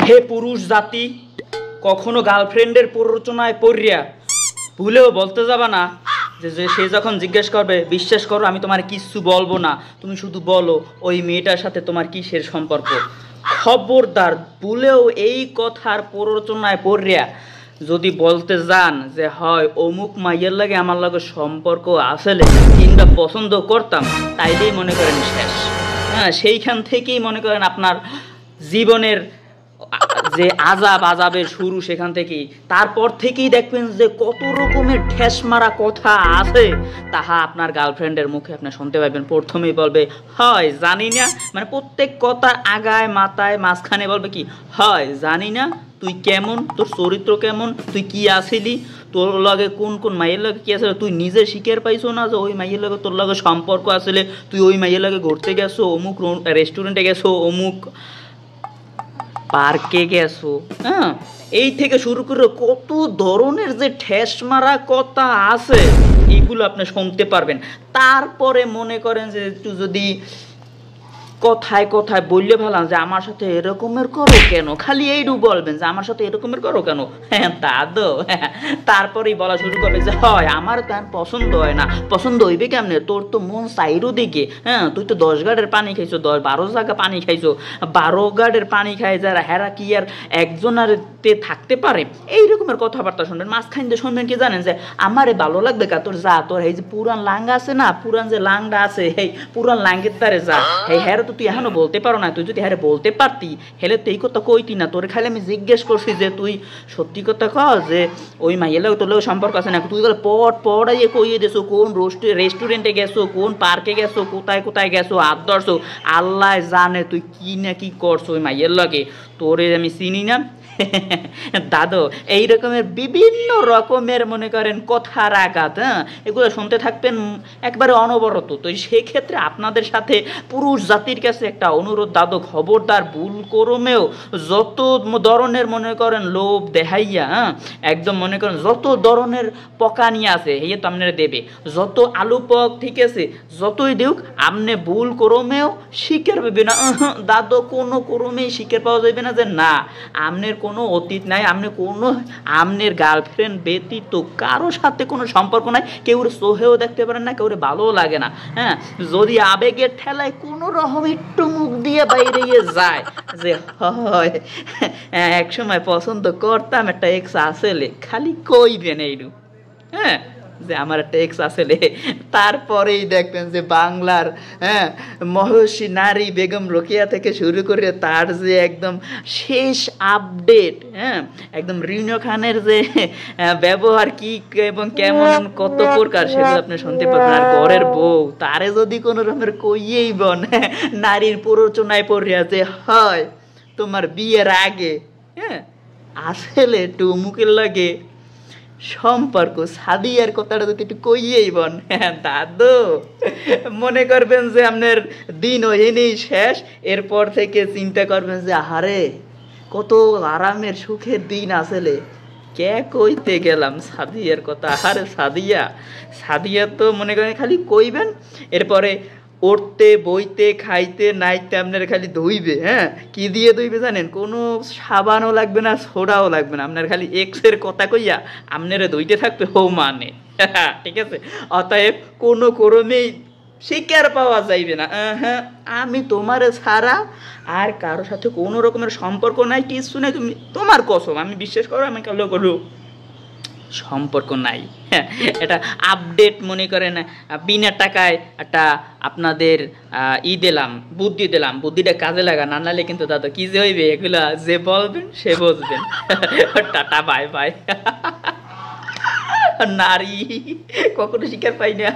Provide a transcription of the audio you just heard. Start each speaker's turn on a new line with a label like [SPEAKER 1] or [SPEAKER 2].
[SPEAKER 1] হে পুরুষ জাতি, কখনো গার্লফ্রেন্ডের প্ররোচনায় পড়িয়া ভুলেও বলতে যাবা না যে সে যখন জিজ্ঞেস করবে, বিশ্বাস করো আমি তোমার কিচ্ছু বলবো না, তুমি শুধু বলো ওই মেয়েটার সাথে তোমার কিসের সম্পর্ক। খবরদার, ভুলেও এই কথার প্ররোচনায় পড়িয়া যদি বলতে যান যে হয় অমুক মাইয়ের লাগে আমার লাগে সম্পর্ক আসলে কিংবা পছন্দ করতাম, তাইলেই মনে করেন শেষ। হ্যাঁ, সেইখান থেকেই মনে করেন আপনার জীবনের যে আজাবের শুরু, সেখান থেকেই তারপর থেকেই দেখবেন যে কত রকমের ঠেস মারা কথা আছে, তাহা আপনার গার্লফ্রেন্ডের মুখে আপনি শুনতে পাবেন। প্রথমেই বলবে হয় জানি না, মানে প্রত্যেক কথার আগায় মাথায় মাঝখানে বলবে কি হয় জানি না, তুই কেমন, তোর চরিত্র কেমন, তুই কি আসিলি, তোর লগে কোন কোন মাইয়ের লগে কি আসলে তুই নিজে শিখের পাইছো না যে ওই মাইয়ের লগে তোর লগে সম্পর্ক আসলে, তুই ওই মাইয়ের লগে ঘুরতে গেছো, অমুক রেস্টুরেন্টে গেছো, অমুক পার্কে গেছো। হ্যাঁ, এই থেকে শুরু করে কত ধরনের যে ঠেস মারা কথা আছে এইগুলো আপনি শুনতে পারবেন। তারপরে মনে করেন যে একটু যদি কথায় কথায় বললে ফেলাম যে আমার সাথে এরকমের করো কেন, খালি এইটু বলবেন যে আমার সাথে এরকমের করো কেন, হ্যাঁ দাদু, হ্যাঁ তারপরেই বলা শুরু করবে যে হয় আমার তেন পছন্দ হয় না, পছন্দ হইবে কেমনে, তোর তো মন চাইরও দিকে, হ্যাঁ তুই তো 10 গাড়ের পানি খাইছো, 12 জায়গা পানি খাইছো, 12 গাড়ের পানি খাই যারা হেরা কি আর একজন আর থাকতে পারে, এই রকমের কথাবার্তা শুনবেন। মাঝখান দিয়ে শুনবেন কি জানেন যে আমারে ভালো লাগবে কা, তোর যা, তোর এই যে পুরান লাঙ্গা আছে না, পুরান যে লাংটা আছে, এই পুরান লাঙ্গের তারে যা, এই হ্যাঁ তো তুই এখনো বলতে পারো না, তুই যদি হ্যাঁ বলতে পারতি হেলে তো এই কথা কইতি না, তোর খালি আমি জিজ্ঞেস করছি যে তুই সত্যি কথা ক যে ওই মাইয়ের তোর লোক সম্পর্ক আছে না, তুই গেলে পড়াইয়ে কইয়ে দেছো কোন রেস্টুরেন্টে গেছো, কোন পার্কে গেছো, কোথায় কোথায় গেছো, হাত ধরছো, আল্লাহ জানে তুই কি না কি করছো ওই মাইয়ের লগে, তোরে আমি চিনি না। দাদু, এই রকমের বিভিন্ন রকমের মনে করেন কথার আঘাত, হ্যাঁ এগুলো শুনতে থাকবেন একবারে অনবরত। তো সেই ক্ষেত্রে আপনাদের সাথে পুরুষ জাতির কাছে একটা অনুরোধ, দাদু খবরদার ভুল করমেও যত ধরনের মনে করেন লোভ দেখাইয়া, হ্যাঁ একদম মনে করেন যত ধরনের পকানি আছে এই তো আপনারা দেবে, যত আলু পক ঠিক আছে যতই দেউক আপনি ভুল করমেও শিকার পাবে না। দাদু কোনো করমেই শিকার পাওয়া যাবে না যে না আপনার কোনো অতীত নাই, আপনি কোনো আপনার গার্লফ্রেন্ড ব্যতীত কারো সাথে কোনো সম্পর্ক নাই, কেউ সোহেও দেখতে পারেন না, কেউ ভালোও লাগে না। হ্যাঁ, যদি আবেগের ঠেলায় কোনো রকম একটু মুখ দিয়ে বাইরে যায় যে হয় এক সময় পছন্দ করতাম একটা এক্স আসলে, খালি কইবেন এইটু, হ্যাঁ যে আমার একটা এক্স আসলে, তারপরেই দেখবেন যে বাংলার হ্যাঁ মহর্ষি নারী বেগম রোকেয়া থেকে শুরু করে তার যে একদম শেষ আপডেট, হ্যাঁ একদম রিনো খানের যে ব্যবহার কি এবং কেমন কত প্রকার সেগুলো আপনি শুনতে পারবেন। আর ঘরের বউ তারে যদি কোনো রকমের কইয়েই বন নারীর প্ররোচনায় পড়িয়া যে হয় তোমার বিয়ের আগে হ্যাঁ আসলে একটু মুখের লাগে সম্পর্ক, সাদিয়ার কথাটা যদি একটু কইয়েই বন, হ্যাঁ দাদু মনে করবেন যে আপনার দিন ওইনেই শেষ। এরপর থেকে চিন্তা করবেন যে আহারে কত আরামের সুখের দিন আসলে, কে কইতে গেলাম সাদিয়ার কথা, আহারে সাদিয়া তো মনে করেন খালি কইবেন, এরপরে উঠতে বইতে খাইতে নাইতে আপনার খালি ধুইবে। হ্যাঁ, কি দিয়ে ধুইবে জানেন, কোনো সাবানও লাগবে না, সোডাও লাগবে না, আপনার খালি এক্সের কথা কইয়া আপনারা ধুইতে থাকবে হো মানে। ঠিক আছে, অতএব কোনো ক্রমেই শিকার পাওয়া যাইবে না, হ্যাঁ আমি তোমার ছাড়া আর কারোর সাথে কোনো রকমের সম্পর্ক নাই, কিছু নাই, তুমি তোমার কসম, আমি বিশ্বাস করো আমি কালো করো সম্পর্ক নাই। এটা আপডেট মনে করেন বিনা টাকায় একটা আপনাদের দিলাম, বুদ্ধি দিলাম, বুদ্ধিটা কাজে লাগা, না নাহলে কিন্তু দাদা কি যে হইবে এগুলা যে বলবেন সে বুঝবেন। Tata bye bye. নারী কখনো শিকার পাই না।